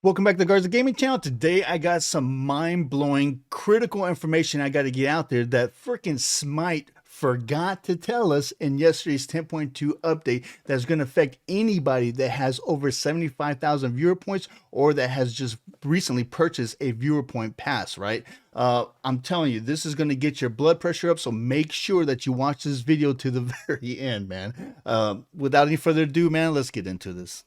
Welcome back to the Garza Gaming Channel. Today I got some mind-blowing critical information I got to get out there that freaking Smite forgot to tell us in yesterday's 10.2 update that's going to affect anybody that has over 75,000 viewer points or that has just recently purchased a viewer point pass, right? I'm telling you, this is going to get your blood pressure up, so make sure that you watch this video to the very end, man. Without any further ado, man, let's get into this.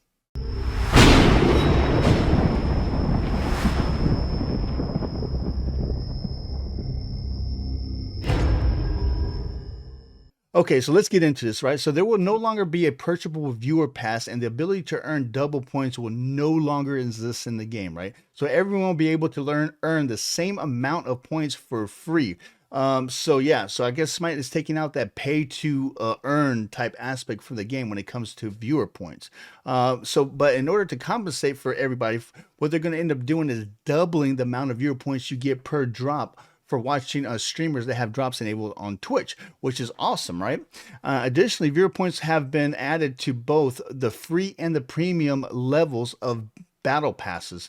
Okay, so let's get into this, right? So there will no longer be a purchasable viewer pass, and the ability to earn double points will no longer exist in the game, right? So everyone will be able to earn the same amount of points for free. So I guess Smite is taking out that pay to earn type aspect for the game when it comes to viewer points. But in order to compensate for everybody, what they're going to end up doing is doubling the amount of viewer points you get per drop for watching streamers that have drops enabled on Twitch, which is awesome, right? Additionally, viewer points have been added to both the free and the premium levels of battle passes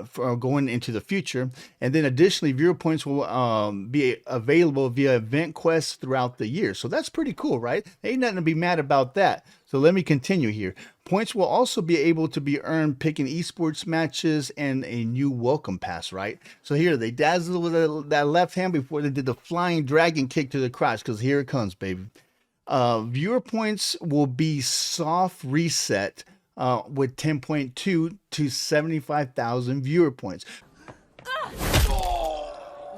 for going into the future. And then additionally, viewer points will be available via event quests throughout the year. So that's pretty cool, right? Ain't nothing to be mad about that. So let me continue here. Points will also be able to be earned picking esports matches and a new welcome pass, right? So here they dazzle with that left hand before they did the flying dragon kick to the crotch, because here it comes, baby. Viewer points will be soft reset with 10.2 to 75,000 viewer points.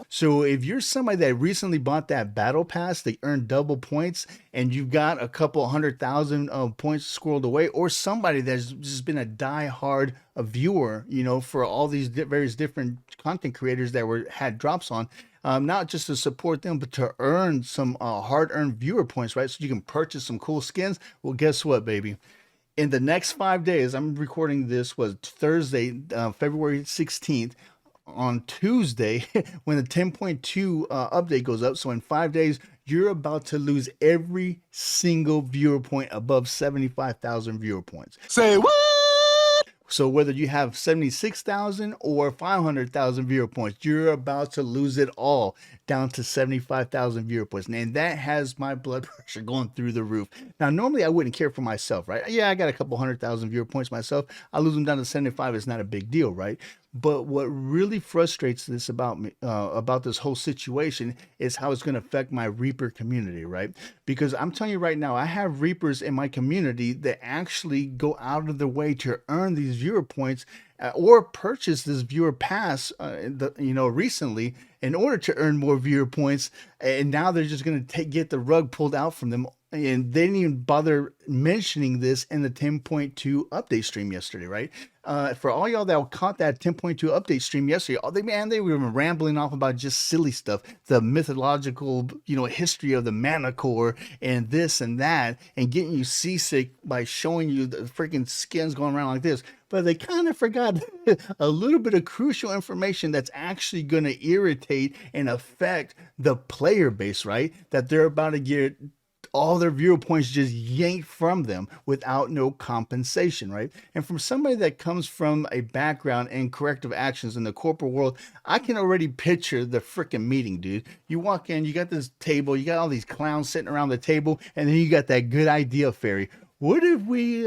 So if you're somebody that recently bought that battle pass, they earn double points, and you've got a couple 100,000 points squirreled away, or somebody that's just been a die-hard viewer, you know, for all these various different content creators that had drops on, not just to support them, but to earn some hard-earned viewer points, right? So you can purchase some cool skins. Well, guess what, baby? In the next 5 days, I'm recording this was Thursday, February 16th. On Tuesday, when the 10.2 update goes up, so in 5 days, you're about to lose every single viewer point above 75,000 viewer points. Say what? So whether you have 76,000 or 500,000 viewer points, you're about to lose it all down to 75,000 viewer points. And that has my blood pressure going through the roof. Now, normally I wouldn't care for myself, right? Yeah, I got a couple 100,000 viewer points myself. I lose them down to 75. It's not a big deal, right? But what really frustrates this about me, about this whole situation, is how it's going to affect my Reaper community, right? Because I'm telling you right now, I have Reapers in my community that actually go out of their way to earn these viewer points or purchase this viewer pass, recently in order to earn more viewer points. And now they're just going to get the rug pulled out from them. And they didn't even bother mentioning this in the 10.2 update stream yesterday, right? For all y'all that caught that 10.2 update stream yesterday, they were rambling off about just silly stuff, the mythological, history of the Martichoras and this and that, and getting you seasick by showing you the freaking skins going around like this. But they kind of forgot a little bit of crucial information that's actually going to irritate and affect the player base, right? That they're about to get all their viewer points just yanked from them without no compensation, right? And from somebody that comes from a background in corrective actions in the corporate world, I can already picture the freaking meeting, dude. You walk in, you got this table, you got all these clowns sitting around the table, and then you got that good idea fairy. What if we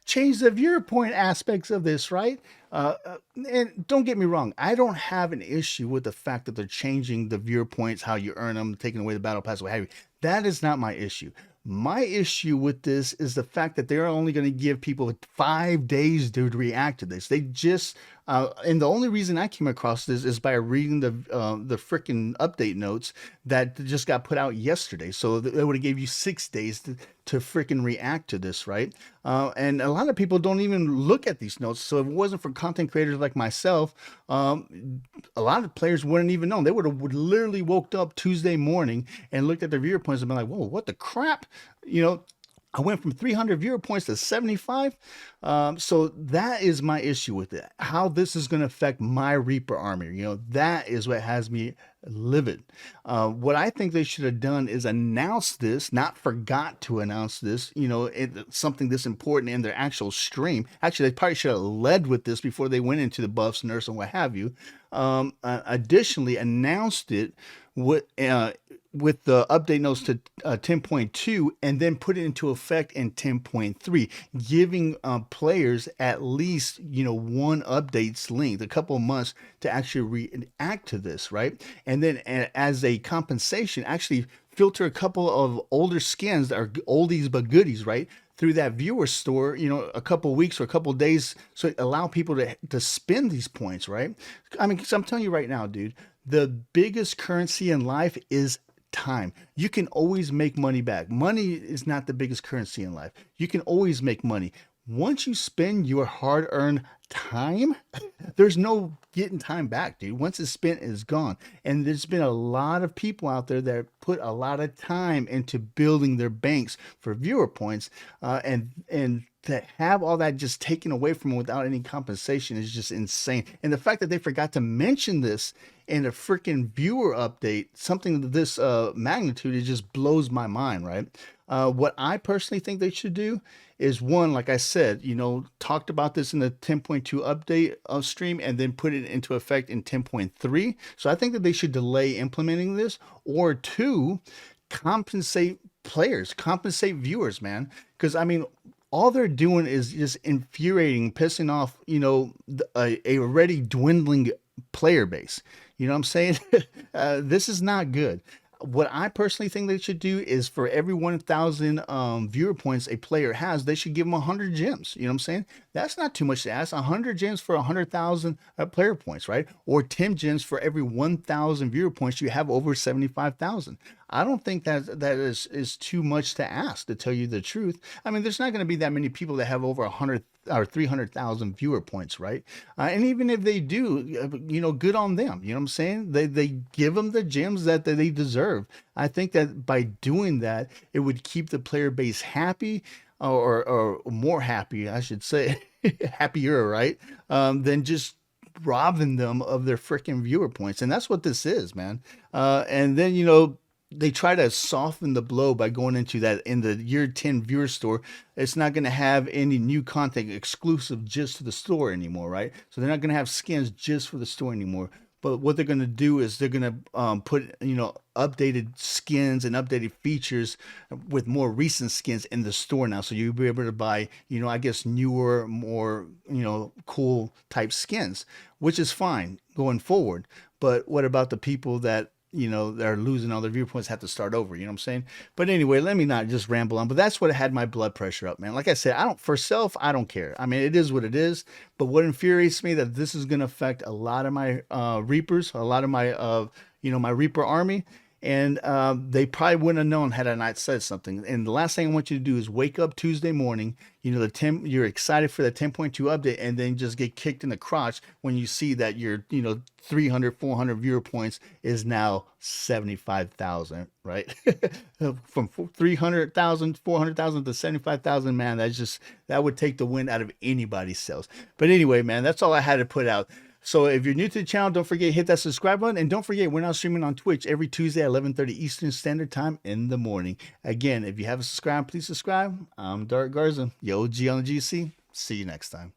change the viewer point aspects of this, right? And don't get me wrong, I don't have an issue with the fact that they're changing the viewer points, how you earn them, taking away the battle pass, what have you. That is not my issue. My issue with this is the fact that they're only going to give people 5 days to react to this. They just, and the only reason I came across this is by reading the freaking update notes that just got put out yesterday. So they would have gave you 6 days to freaking react to this, right? And a lot of people don't even look at these notes. So if it wasn't for content creators like myself, a lot of players wouldn't even know. They would have literally woke up Tuesday morning and looked at their viewer points and been like, whoa, what the crap? I went from 300 viewer points to 75. So that is my issue with it. How this is going to affect my Reaper army. That is what has me livid. What I think they should have done is announce this, not forgot to announce this, something this important in their actual stream. Actually, they probably should have led with this before they went into the buffs, nerfs, and what have you. Additionally, announced it with, with the update notes to 10.2, and then put it into effect in 10.3, giving players at least one update's length, a couple of months to actually react to this, right? And then as a compensation, actually filter a couple of older skins that are oldies but goodies, right, through that viewer store, a couple weeks or a couple days, so allow people to spend these points, right? I mean, because I'm telling you right now, dude, the biggest currency in life is time. You can always make money back. Money is not the biggest currency in life. You can always make money. Once you spend your hard-earned time, there's no getting time back, dude. Once it's spent, it's gone. And there's been a lot of people out there that put a lot of time into building their banks for viewer points, and to have all that just taken away from them without any compensation is just insane. And the fact that they forgot to mention this in a freaking viewer update, something of this magnitude, it just blows my mind, right? What I personally think they should do is, one, like I said, talked about this in the 10.2 update stream, and then put it into effect in 10.3. So I think that they should delay implementing this, or two, compensate players, compensate viewers, man. Because I mean, all they're doing is just infuriating, pissing off, a already dwindling player base. You know what I'm saying? This is not good. What I personally think they should do is, for every 1,000 viewer points a player has, they should give them 100 gems. You know what I'm saying? That's not too much to ask. 100 gems for 100,000 player points, right? Or 10 gems for every 1,000 viewer points you have over 75,000. I don't think that is too much to ask, to tell you the truth. I mean, there's not going to be that many people that have over 100 or 300,000 viewer points, right? And even if they do, good on them. You know what I'm saying? They give them the gems that they deserve. I think that by doing that, it would keep the player base happy, or more happy, I should say, happier, right? Than just robbing them of their freaking viewer points. And that's what this is, man. And then, they try to soften the blow by going into that in the year 10 viewer store. It's not going to have any new content exclusive just to the store anymore, right? So they're not going to have skins just for the store anymore. But what they're going to do is they're going to put, updated skins and updated features with more recent skins in the store now. So you'll be able to buy, I guess, newer, more, cool type skins, which is fine going forward. But what about the people that, they're losing all their viewpoints, have to start over, you know what I'm saying? But anyway, let me not just ramble on, but that's what had my blood pressure up, man. Like I said, for self, I don't care. I mean, it is what it is, but what infuriates me, that this is going to affect a lot of my Reapers, a lot of my, my Reaper army. And they probably wouldn't have known had I not said something. And the last thing I want you to do is wake up Tuesday morning, you're excited for the 10.2 update, and then just get kicked in the crotch when you see that your, 300, 400 viewer points is now 75,000, right? From 300,000, 400,000 to 75,000, man, that would take the wind out of anybody's sails. But anyway, man, that's all I had to put out. So if you're new to the channel, don't forget, hit that subscribe button. And don't forget, we're now streaming on Twitch every Tuesday at 11:30 Eastern Standard Time in the morning. Again, if you haven't subscribed, please subscribe. I'm Dark Garza, your OG on the GC. See you next time.